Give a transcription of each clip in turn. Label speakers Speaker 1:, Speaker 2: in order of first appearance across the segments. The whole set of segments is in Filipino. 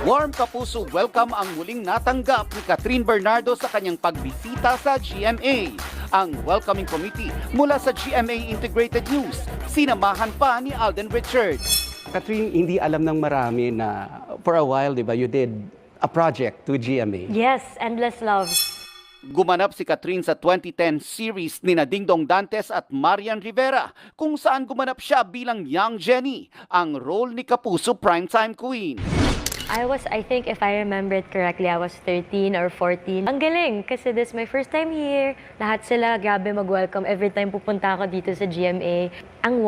Speaker 1: Warm kapuso welcome ang muling natanggap ni Catherine Bernardo sa kanyang pagbisita sa GMA. Ang welcoming committee mula sa GMA Integrated News, sinamahan pa ni Alden Richards.
Speaker 2: Catherine, hindi alam ng marami na for a while, di ba, you did a project to GMA.
Speaker 3: Yes, Endless Love.
Speaker 1: Gumanap si Catherine sa 2010 series ni Dingdong Dantes at Marian Rivera, kung saan gumanap siya bilang Young Jenny, ang role ni Kapuso Primetime Queen.
Speaker 3: I think if I remember it correctly, I was 13 or 14. Ang galing, kasi this is my first time here. Lahat sila, grabe mag-welcome every time pupunta ako dito sa GMA. Ang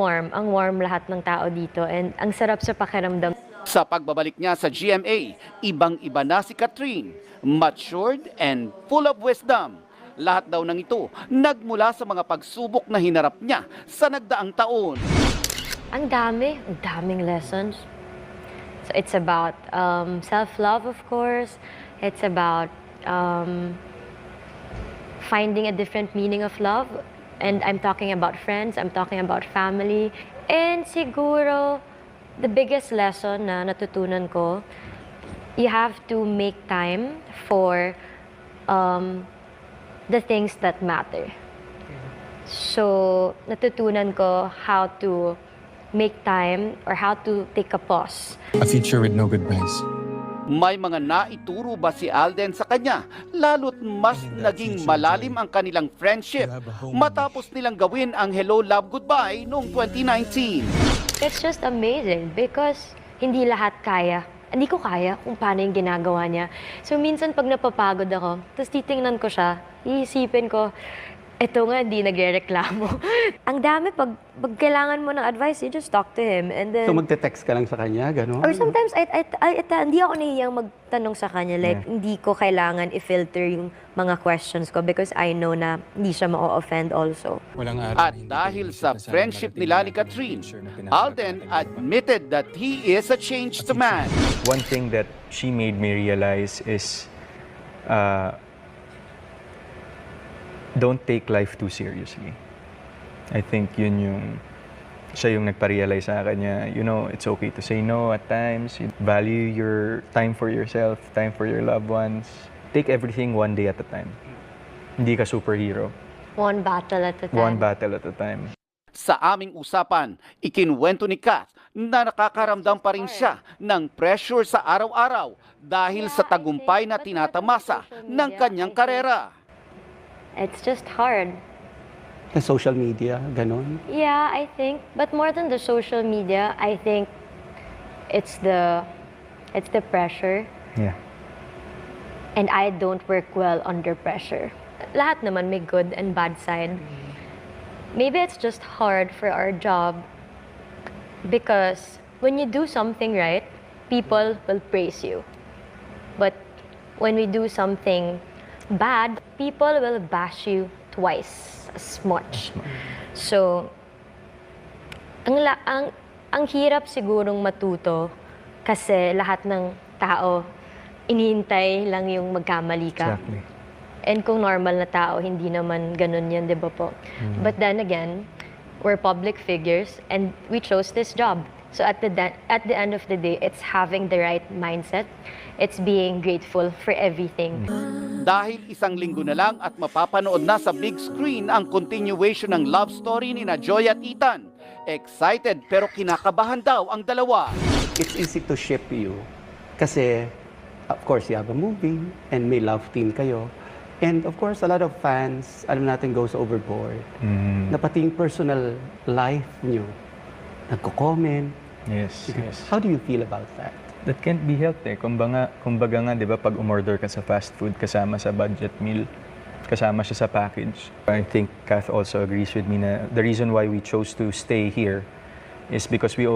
Speaker 3: warm lahat ng tao dito. And ang sarap sa pakiramdam.
Speaker 1: Sa pagbabalik niya sa GMA, ibang-iba na si Catherine, matured and full of wisdom. Lahat daw ng ito nagmula sa mga pagsubok na hinarap niya sa nagdaang taon.
Speaker 3: Ang daming lessons. So it's about self-love, of course. It's about finding a different meaning of love. And I'm talking about friends, I'm talking about family. And siguro, the biggest lesson na natutunan ko, you have to make time for the things that matter. So, natutunan ko how to make time or how to take a pause.
Speaker 4: A future with no goodbyes.
Speaker 1: May mga naituro ba si Alden sa kanya, lalo't mas naging malalim ang kanilang friendship matapos nilang gawin ang Hello Love Goodbye noong 2019.
Speaker 3: It's just amazing because hindi lahat kaya. Hindi ko kaya kung paano yung ginagawa niya. So minsan pag napapagod ako, tapos titingnan ko siya, iisipin ko, eto nga, hindi nagre-reklamo. Ang dami, pag kailangan mo ng advice, you just talk to him. And then,
Speaker 2: So magte-text ka lang sa kanya, gano'n?
Speaker 3: or sometimes, hindi ako nahihiyang magtanong sa kanya. Like, hindi ko kailangan i-filter yung mga questions ko because I know na hindi siya ma-offend also.
Speaker 4: Walang araw
Speaker 1: At
Speaker 4: na hindi
Speaker 1: dahil
Speaker 4: pinilit
Speaker 1: sa
Speaker 4: na sana
Speaker 1: friendship
Speaker 4: marating
Speaker 1: nila
Speaker 4: ang
Speaker 1: ni
Speaker 4: ating
Speaker 1: Catherine,
Speaker 4: future na pinangarap
Speaker 1: Alden
Speaker 4: natin.
Speaker 1: admitted that he is a changed man.
Speaker 5: One thing that she made me realize is don't take life too seriously. I think siya yung nagpa-realize sa akin niya, it's okay to say no at times. Value your time for yourself, time for your loved ones. Take everything one day at a time. Hindi ka superhero.
Speaker 3: One battle at a time.
Speaker 5: One battle at a time.
Speaker 1: Sa aming usapan, ikinwento ni Kath na nakakaramdam pa rin siya ng pressure sa araw-araw dahil sa tagumpay na tinatamasa ng kanyang karera.
Speaker 3: It's just hard.
Speaker 2: Sa social media, gano'n?
Speaker 3: Yeah, I think. But more than the social media, I think it's the pressure.
Speaker 5: Yeah.
Speaker 3: And I don't work well under pressure. Lahat naman may good and bad side. Maybe it's just hard for our job because when you do something right, people will praise you. But when we do something bad, people will bash you twice as much. So, ang hirap sigurong matuto kasi lahat ng tao inihintay lang yung magkamali ka.
Speaker 5: Exactly.
Speaker 3: And kung normal na tao, hindi naman ganun yan, di ba po? But then again, we're public figures and we chose this job. So at the end of the day, it's having the right mindset. It's being grateful for everything.
Speaker 1: Dahil isang linggo na lang at mapapanood na sa big screen ang continuation ng love story ni Joy at Ethan. Excited pero kinakabahan daw ang dalawa.
Speaker 2: It's easy to ship you. Kasi, of course, you have a movie and may love team kayo. And of course, a lot of fans, alam natin, goes overboard. Na pati yung personal life nyo, nagko-comment.
Speaker 5: Yes, yes.
Speaker 2: How do you feel about that?
Speaker 5: That can't be helped eh. Kumbaga nga, di ba, pag umorder ka sa fast food, kasama sa budget meal, kasama siya sa package. I think Kath also agrees with me na the reason why we chose to stay here is because we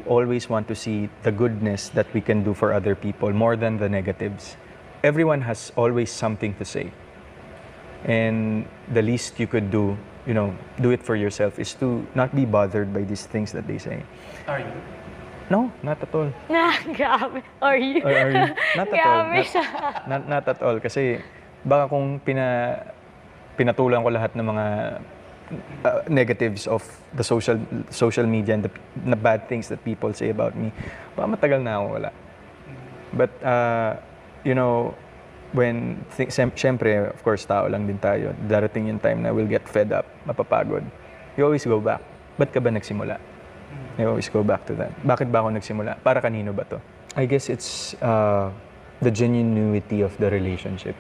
Speaker 5: always want to see the goodness that we can do for other people more than the negatives. Everyone has always something to say. And the least you could do, do it for yourself, is to not be bothered by these things that they say.
Speaker 2: Are you?
Speaker 5: No, not at all.
Speaker 3: Grabe. Are you?
Speaker 5: Or are you? Not at all.
Speaker 3: Grabe siya.
Speaker 5: Not at all. Kasi baka kung pinatulan ko lahat ng mga negatives of the social media and the bad things that people say about me, baka matagal na ako wala. But, you know, when, syempre, of course, tao lang din tayo. Darating yung time na we'll get fed up, mapapagod. You always go back. Ba't ka ba nagsimula? You always go back to that. Bakit ba ako nagsimula? Para kanino ba to? I guess it's the genuinity of the relationship.